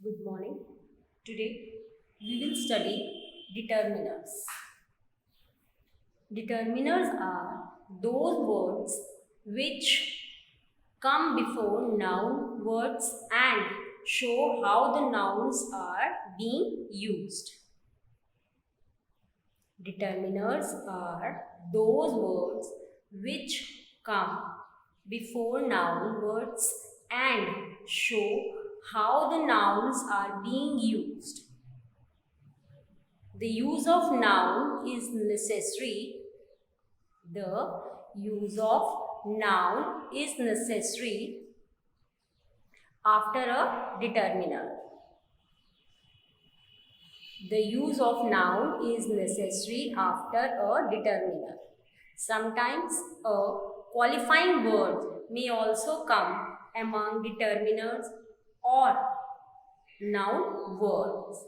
Good morning. Today we will study determiners. Determiners are those words which come before noun words and show how the nouns are being used. Determiners are those words which come before noun words and show how the nouns are being used. The use of noun is necessary. The use of noun is necessary after a determiner. The use of noun is necessary after a determiner. Sometimes a qualifying word may also come among determiners or noun words.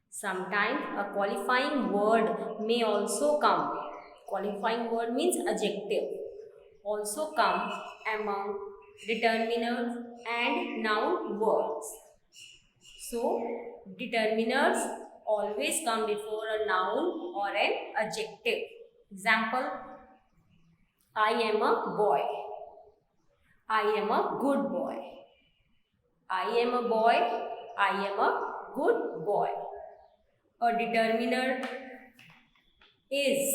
Sometimes a qualifying word may also come. Qualifying word means adjective. Also come among determiners and noun words. So, determiners always come before a noun or an adjective. Example, I am a boy. I am a good boy. I am a boy. I am a good boy. A determiner is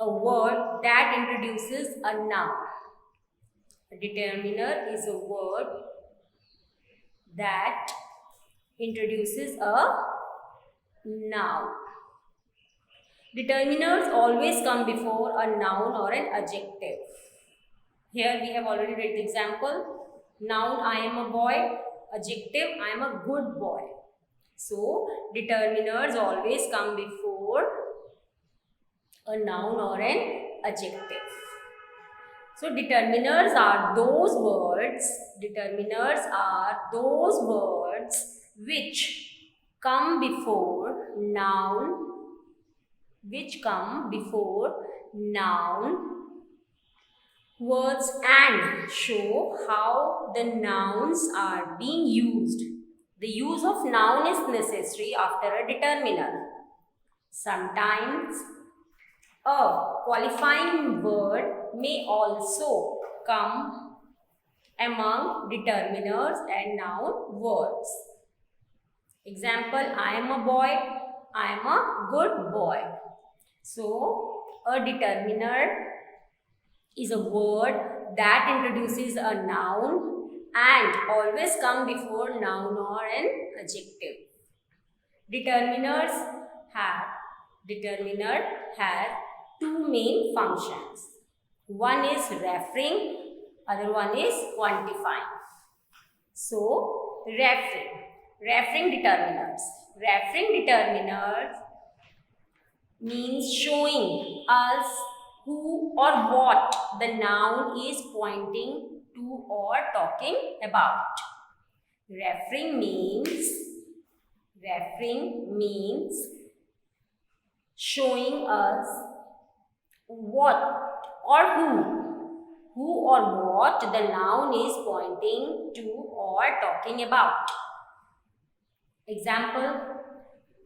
a word that introduces a noun. A determiner is a word that introduces a noun. Determiners always come before a noun or an adjective. Here we have already read the example. Noun, I am a boy. Adjective, I am a good boy. So, determiners always come before a noun or an adjective. So, determiners are those words which come before noun words and show how the nouns are being used. The use of noun is necessary after a determiner. Sometimes a qualifying word may also come among determiners and noun words. Example, I am a boy, I am a good boy. So, a determiner is a word that introduces a noun and always come before noun or an adjective. Determiner has two main functions. One is referring, other one is quantifying. So, referring determiners. Referring determiners means showing us who or what the noun is pointing to or talking about. Referring means showing us what or who or what the noun is pointing to or talking about. Example,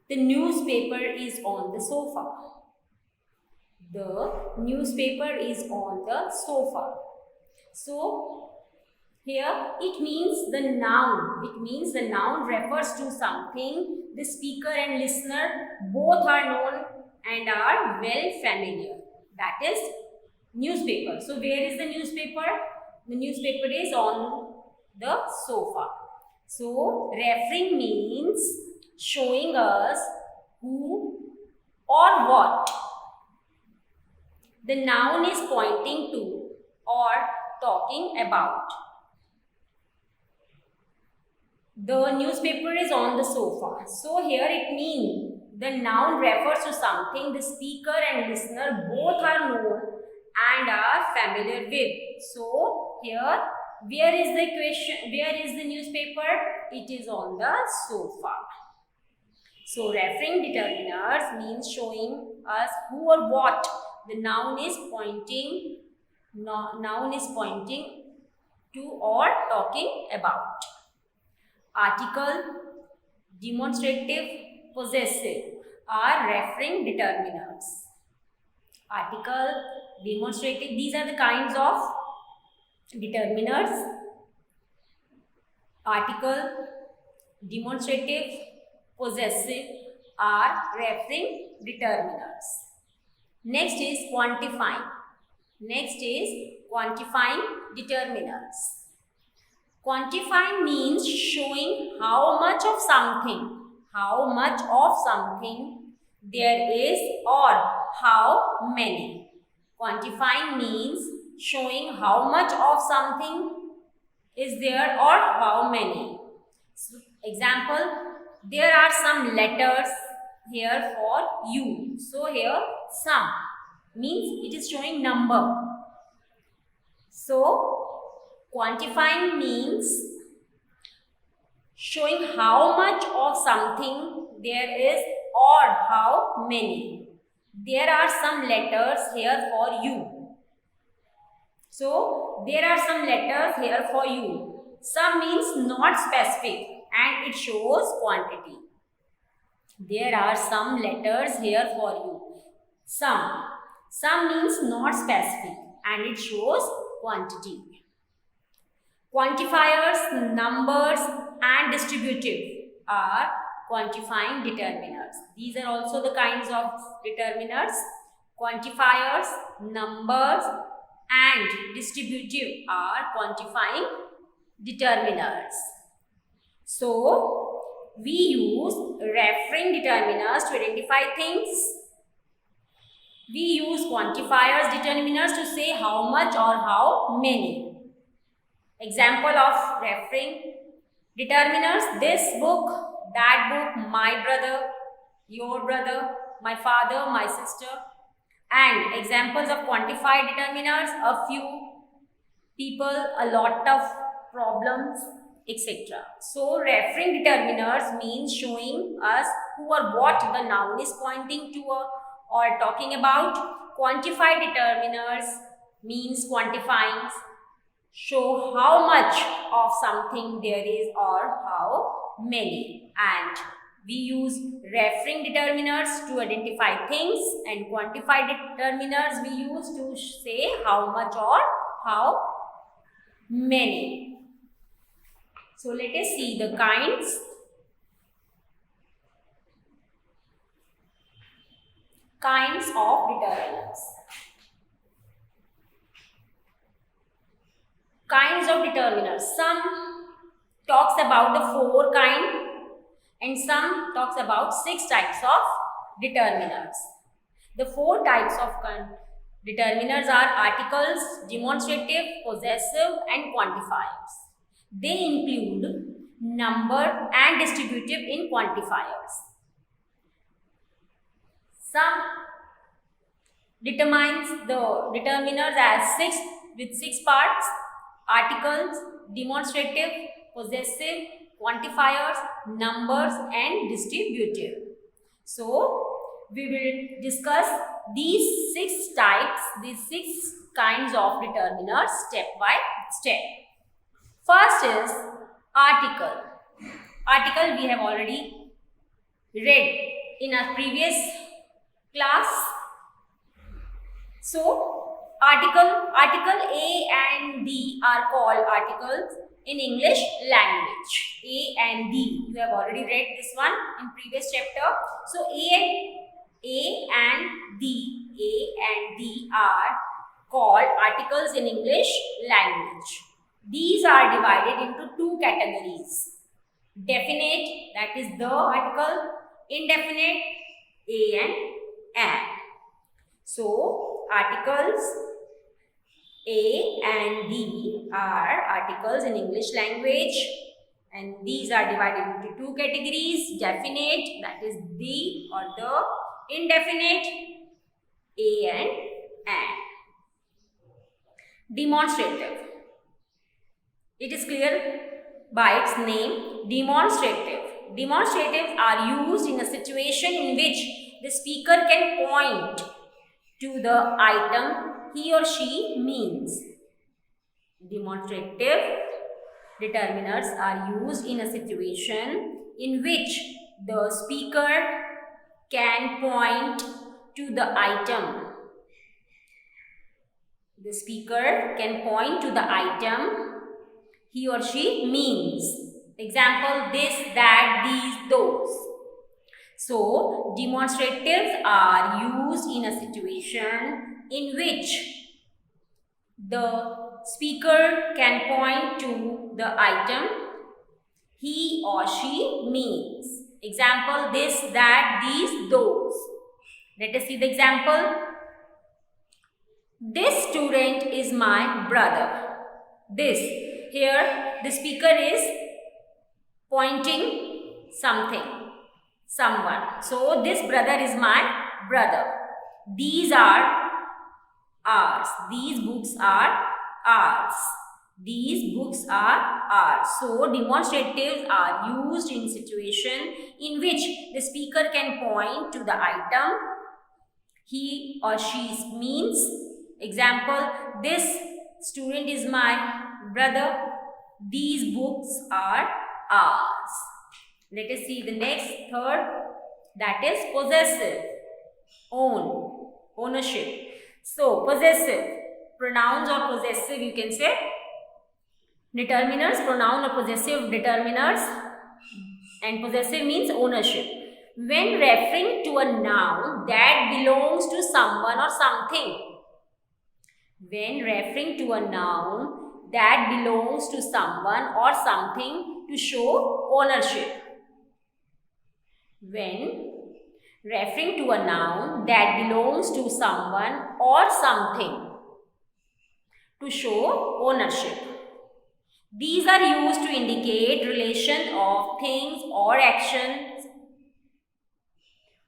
the newspaper is on the sofa. The newspaper is on the sofa. So, here it means the noun. It means the noun refers to something the speaker and listener both are known and are well familiar. That is newspaper. So, where is the newspaper? The newspaper is on the sofa. So, referring means showing us who or what the noun is pointing to or talking about. The newspaper is on the sofa. So here it means the noun refers to something the speaker and listener both are known and are familiar with. So here, where is the newspaper? It is on the sofa. So referring determiners means showing us who or what the noun is pointing to or talking about. Article, demonstrative, possessive are referring determiners. Article, demonstrative, these are the kinds of determiners. Article, demonstrative, possessive are referring determiners. Next is quantifying. Next is quantifying determiners. Quantifying means showing how much of something there is or how many. Quantifying means showing how much of something is there or how many. So, example, there are some letters here for you. So here some means it is showing number. So quantifying means showing how much of something there is or how many. There are some letters here for you. So there are some letters here for you. Some means not specific and it shows quantity. There are some letters here for you. Some means not specific and it shows quantity. Quantifiers, numbers and distributive are quantifying determiners. These are also the kinds of determiners. Quantifiers, numbers and distributive are quantifying determiners. So, we use referring determiners to identify things. We use quantifiers determiners to say how much or how many. Example of referring determiners: this book, that book, my brother, your brother, my father, my sister. And examples of quantified determiners: a few, people, a lot of, problems, etc. So referring determiners means showing us who or what the noun is pointing to or talking about. Quantified determiners means quantifying, show how much of something there is or how many. And we use referring determiners to identify things and quantified determiners we use to say how much or how many. So let us see the kinds. Kinds of determiners. Kinds of determiners. Some talks about the 4 kinds and some talks about 6 types of determiners. The 4 types of determiners are articles, demonstrative, possessive and quantifiers. They include number and distributive in quantifiers. Some determines the determiners as 6 with 6 parts: articles, demonstrative, possessive, quantifiers, numbers and distributive. So we will discuss these 6 types, these 6 kinds of determiners step by step. First is article. Article we have already read in our previous class. So article A and D are called articles in English language. A and D, you have already read this one in previous chapter. So A and D are called articles in English language. These are divided into 2 categories: definite, that is the article; indefinite, a and an. So articles A and D are articles in English language, and these are divided into 2 categories: definite, that is the or the; indefinite, a and an. Demonstrative. It is clear by its name, demonstrative. Demonstratives are used in a situation in which the speaker can point to the item he or she means. Demonstrative determiners are used in a situation in which the speaker can point to the item. The speaker can point to the item he or she means. Example, this, that, these, those. So, demonstratives are used in a situation in which the speaker can point to the item he or she means. Example, this, that, these, those. Let us see the example. This student is my brother. This. Here, the speaker is pointing something, someone. So, this brother is my brother. These are ours. These books are ours. These books are ours. So, demonstratives are used in situation in which the speaker can point to the item he or she means. Example, this student is my brother. These books are ours. Let us see the next, third, that is possessive. Own, ownership. So, possessive, pronouns or possessive, you can say. Determiners, pronoun or possessive determiners, and possessive means ownership. When referring to a noun that belongs to someone or something. When referring to a noun that belongs to someone or something to show ownership. When referring to a noun that belongs to someone or something to show ownership. These are used to indicate relation of things or actions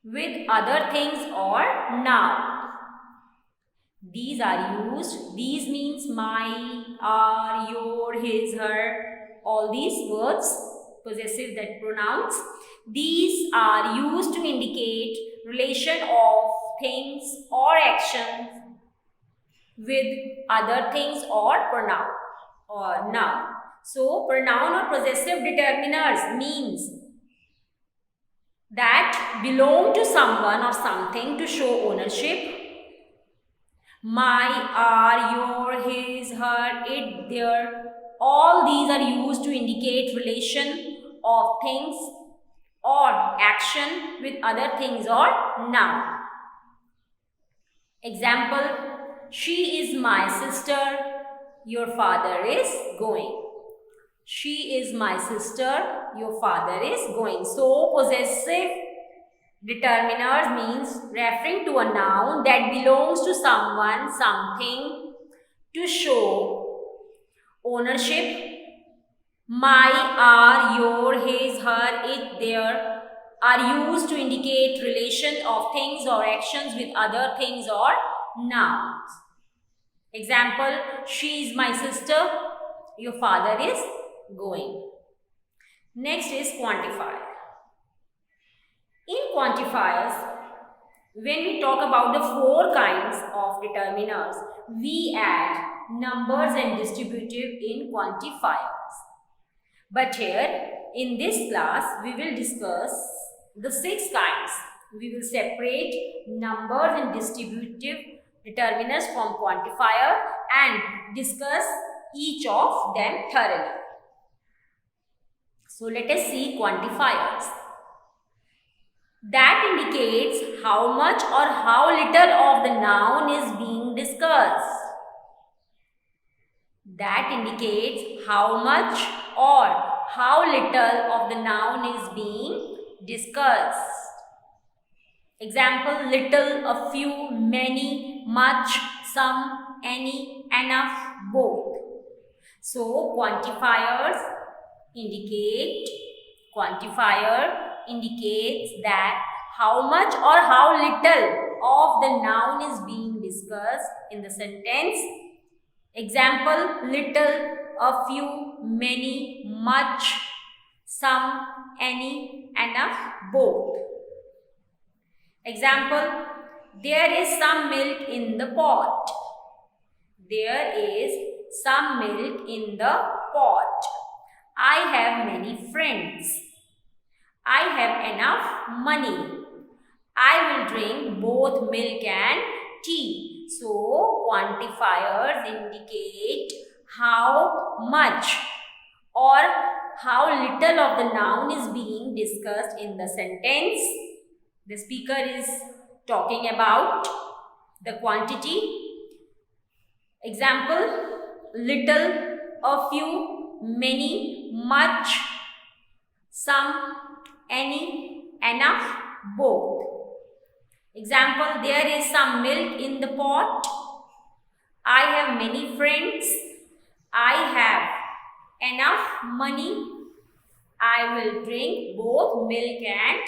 with other things or noun. These are used. These means my, our, your, his, her. All these words, possessive that pronouns. These are used to indicate relation of things or actions with other things or pronoun or noun. So, pronoun or possessive determiners means that belong to someone or something to show ownership. My, our, your, his, her, it, their. All these are used to indicate relation of things or action with other things or noun. Example, she is my sister, your father is going. She is my sister, your father is going. So, possessive determiners means referring to a noun that belongs to someone, something to show ownership. My, our, your, his, her, it, their are used to indicate relation of things or actions with other things or nouns. Example, she is my sister, your father is going. Next is quantifier. In quantifiers, when we talk about the four kinds of determiners, we add numbers and distributive in quantifiers. But here, in this class, we will discuss the 6 kinds. We will separate numbers and distributive determiners from quantifier and discuss each of them thoroughly. So, let us see quantifiers. That indicates how much or how little of the noun is being discussed. That indicates how much or how little of the noun is being discussed. Example, little, a few, many, much, some, any, enough, both. So, quantifier indicates that how much or how little of the noun is being discussed in the sentence. Example, little, a few, many, much, some, any, enough, both. Example, there is some milk in the pot. There is some milk in the pot. I have many friends. I have enough money. I will drink both milk and tea. So, quantifiers indicate how much or how little of the noun is being discussed in the sentence. The speaker is talking about the quantity. Example, little, a few, many, much, some, any, enough, both. Example, there is some milk in the pot. I have many friends. I have enough money. I will drink both milk and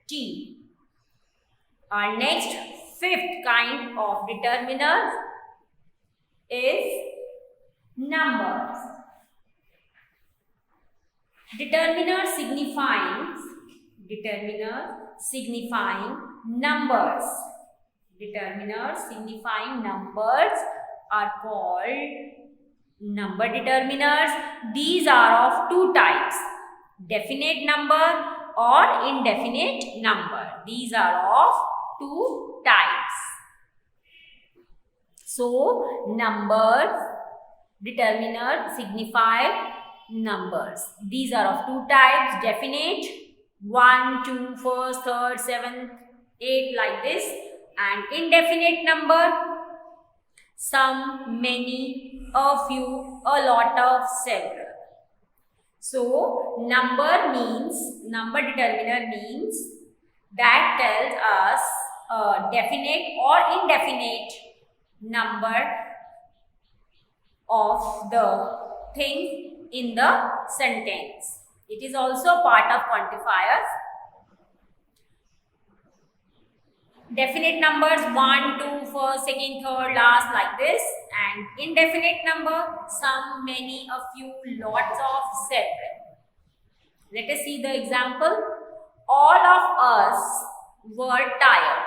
tea. Our next, fifth kind of determiner is numbers. Determiner signifying numbers. Determiners signifying numbers are called number determiners. These are of two types, definite number or indefinite number. These are of two types. So, numbers determiner signify numbers. These are of two types, definite 1, 2, first, third, seventh, 8 like this, and indefinite number some, many, a few, a lot of, several. So, number determiner means that tells us a definite or indefinite number of the thing in the sentence. It is also part of quantifiers. Definite numbers 1, 2, first, second, third, last like this, and indefinite number some, many, a few, lots of, several. Let us see the example. All of us were tired.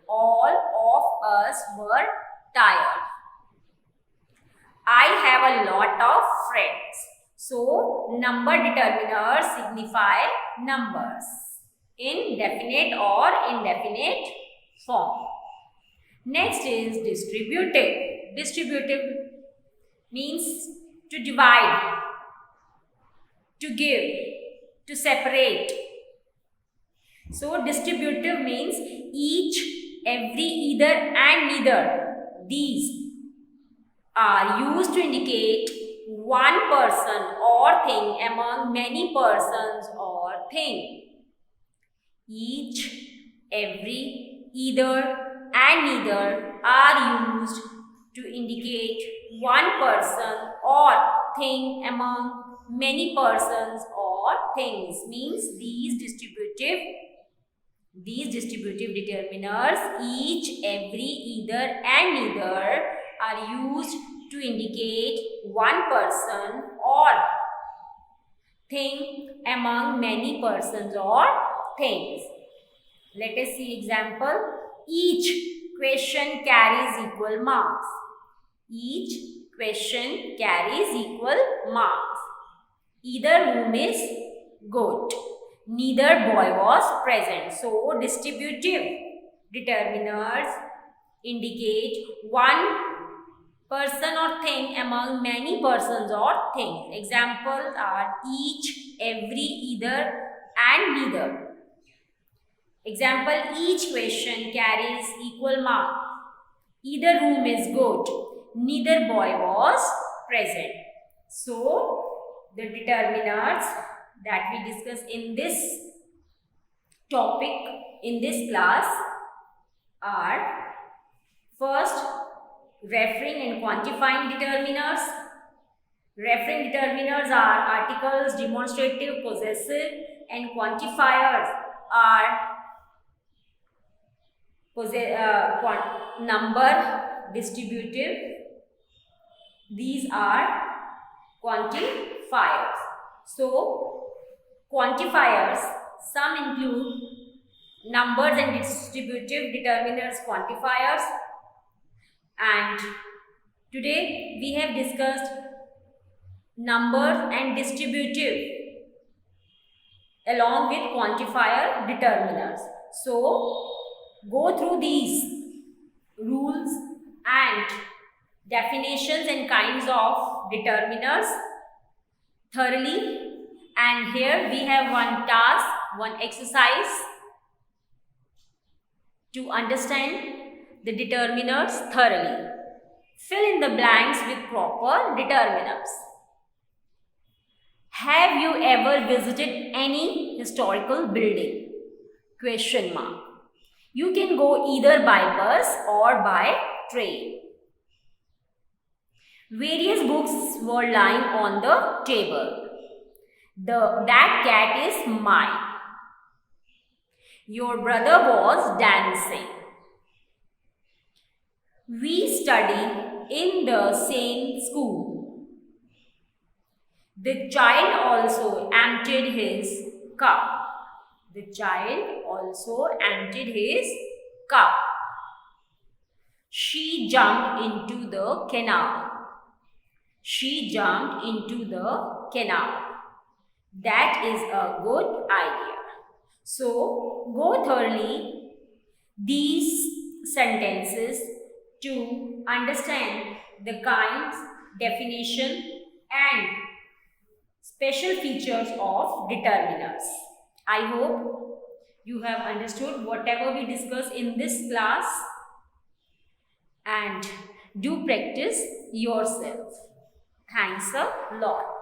All of us were tired. I have a lot of friends. So, number determiners signify numbers in definite or indefinite form. Next is distributive. Distributive means to divide, to give, to separate. So, distributive means each, every, either and neither. These are used to indicate one person or thing among many persons or thing. Each, every, either and neither are used to indicate one person or thing among many persons or things. Means these distributive determiners, each, every, either and neither, are used to indicate one person or thing among many persons or things. Let us see example. Each question carries equal marks. Each question carries equal marks. Either room is good. Neither boy was present. So, distributive determiners indicate one person or thing among many persons or things. Examples are each, every, either and neither. Example, each question carries equal mark. Either room is good. Neither boy was present. So, the determiners that we discuss in this topic, in this class are first, referring and quantifying determiners. Referring determiners are articles, demonstrative, possessive, and quantifiers are number, distributive. These are quantifiers. So, quantifiers, some include numbers and distributive determiners quantifiers. And today we have discussed number and distributive along with quantifier determiners. So, go through these rules and definitions and kinds of determiners thoroughly. And here we have one task, one exercise to understand the determiners thoroughly. Fill in the blanks with proper determiners. Have you ever visited any historical building? Question mark. You can go either by bus or by train. Various books were lying on the table. That cat is mine. Your brother was dancing. We study in the same school. The child also emptied his cup. The child also emptied his cup. She jumped into the canal. She jumped into the canal. That is a good idea. So, go thoroughly these sentences to understand the kinds, definition and special features of determiners. I hope you have understood whatever we discussed in this class, and do practice yourself. Thanks a lot.